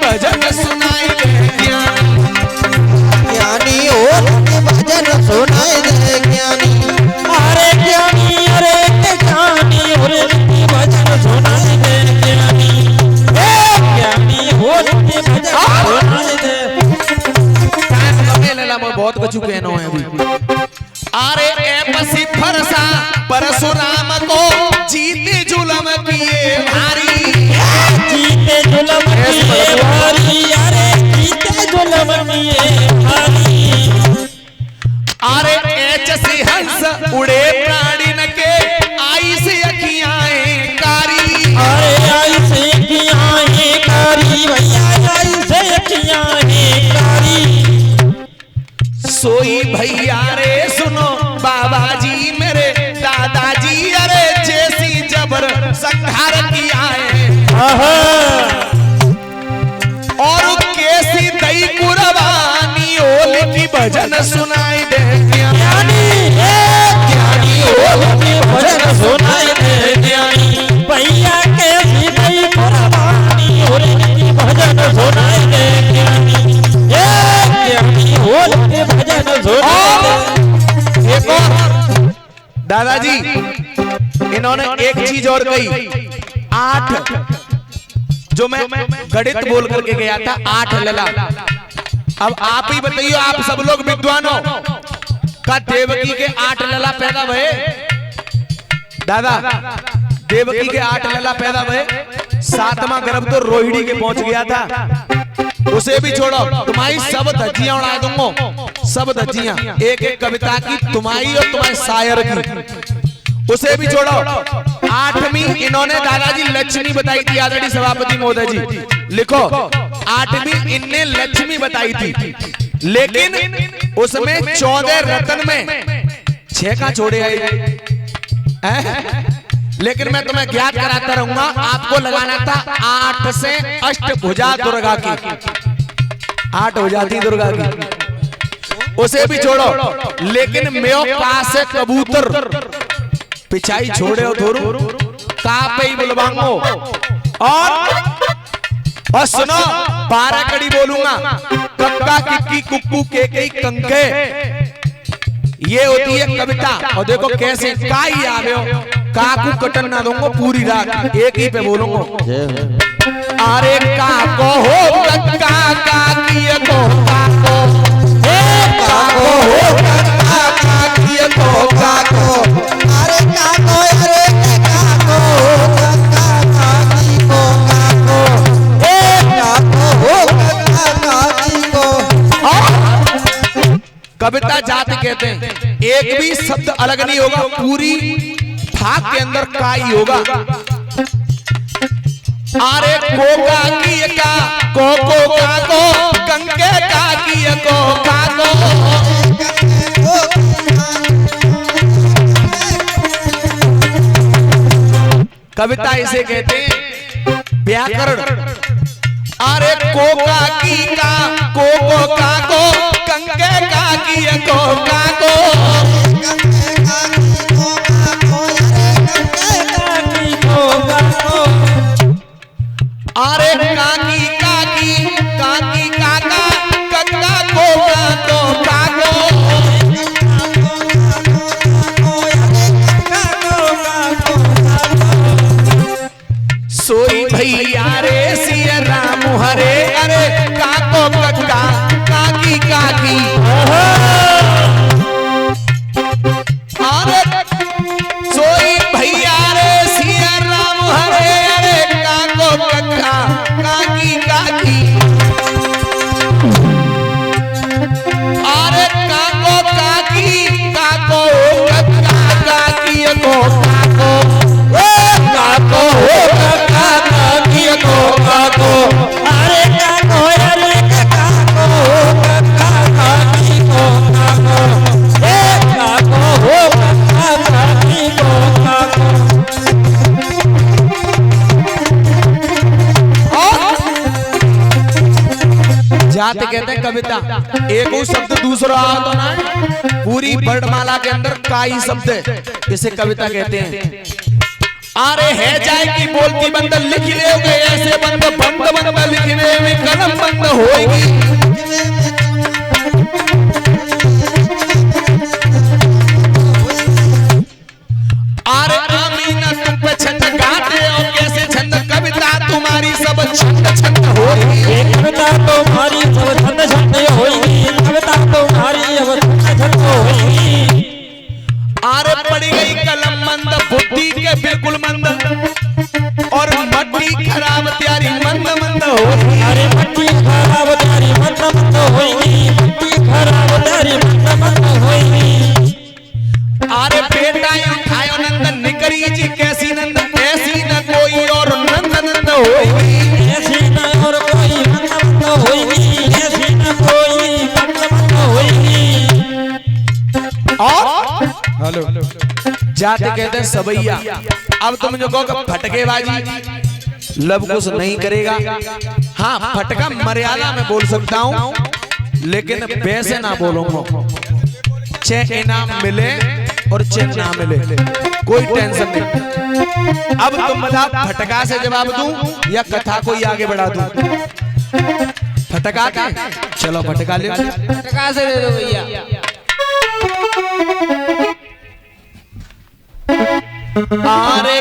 भजन सुनाई दे ज्ञानी और भजन सुनाई दे ज्ञानी। अरे ज्ञानी अरे ज्ञानी और भजन सुनाई दे ज्ञानी। ज्ञानी और भजन सुनाई दे। मैं बहुत कछु कहना है अभी। अरे ए पसी फरसा परशुराम को जीते जुलम किए भारी। जीते जुलम किए भारी। अरे जीते जुलम किए भारी। अरे ऐसे हंस उड़े प्राणी न के आई से अखियां कारी। अरे आई से अखियां कारी भैया आई से अखियां कारी। सोई भैया रे सुनो बाबा जी मेरे दादाजी अरे जैसी जबर संहार किया है और कैसी दई कुर्बानी ओल की भजन सुनाई दे ज्ञानी। ज्ञानी ओल की भजन सुनाई दे ज्ञानी। भैया कैसी दई कुर्बानी ओल की भजन सुनाई दे ज्ञानी। ज्ञानी ओल के भजन सुनाई दे। एक और दादाजी इन्होंने एक चीज और कही। 8 जो मैं गणित बोल करके गया था 8 लला। अब आप ही बताइए आप सब लोग विद्वान हो का देवकी के 8 लला पैदा हुए। दादा देवकी के 8 लला पैदा हुए। 7वां गर्भ तो रोहिणी के पहुंच गया था। उसे भी छोड़ो तुम्हारी सब धज्जियां उड़ा दूंगा। सब धज्जियां एक एक कविता की तुम्हारी और तुम्हारे शायर की। उसे भी छोड़ो 8वीं इन्होंने दादाजी लक्ष्मी बताई थी। आदरणीय सभापति महोदय जी लिखो 8वीं इनने लक्ष्मी बताई थी। लेकिन उसमें 14 रत्न में 6 का छोड़े आए। लेकिन मैं तुम्हें ज्ञात कराता रहूंगा। आपको लगाना था 8 से अष्टभुजा दुर्गा की। 8 हो जाती दुर्गा की। उसे भी छोड़ो लेकिन मेरे पास है कबूतर पिछाई छोड़े हो थोरू का पे ही बुलवांगो। और सुनो 12 कड़ी बोलूंगा। कक्का किक्की कुक्कू के कंके ये होती है कविता। और देखो कैसे का ही आ रहे हो। काकू कटन ना दूंगा पूरी रात एक ही पे बोलूंगा। अरे काको हो कक्का काकी को काको काको हो कक्का काकी को काको। अरे काको अरे काको कक्का काकी को काको। काको हो कक्का काकी को। कविता जाति कहते हैं। एक भी शब्द अलग नहीं होगा। पूरी भाग के अंदर का ही होगा। अरे कोका की का को का को कंके का की को का को। कविता इसे कहते हैं व्याकरण। अरे कोका की का को का को कंके का की को का को। अरे काकी काकी काकी काका कक्का को काको। सोई भैया रे सिया राम हरे। अरे काको कक्का काकी काकी। अरे सोई भैया रे सिया राम हरे। अरे काको कक्का काकी काकी। अरे काको काकी काको कक्का काकी को काको। काको हो कक्का काकी को काको। अरे काको अरे काको कक्का काकी को काको। काको हो कक्का काकी को काको। जात कहते हैं कविता। एक ही शब्द दूसरा तो ना पूरी वर्णमाला के अंदर का ही शब्द है। इसे कविता कहते हैं। अरे है जाए की बोलती बंद लिख ले ऐसे बंद बंद लिखने में कलम बंद होएगी। अरे आमीना तुम पे छंद गाते और कैसे छंद कविता तुम्हारी सब छंद छंद होगी। कविता तुम्हारी सब छंद छंद होगी, कविता तुम्हारी अब छंद छंद होगी। अरे पड़ी गई कलम मंद बुद्धि के बिल्कुल मंद और मट्टी खराब त्यारी मंद मंद होगी। अरे मट्टी खराब त्यारी मंद मंद होगी, मट्टी खराब त्यारी मंद मंद होगी। अरे बेटा उठायो नंद निकरी जी कैसी नंद ऐसी न कोई और नंद नंद होगी। ऐसी न और कोई मंद मंद होगी, ऐसी न कोई मंद मंद होगी। और हेलो जाते कहते हैं सबैया। अब तुम जो कहो फटकेबाजी लब कुछ नहीं करेगा। हाँ फटका मर्यादा में बोल सकता हूँ लेकिन वैसे ना बोलूंगा। छह इनाम मिले और छह ना मिले कोई टेंशन नहीं। अब तुम बताओ फटका से जवाब दूं या कथा को ही आगे बढ़ा दूं? फटका के चलो फटका ले, फटका से दे दो भैया। अरे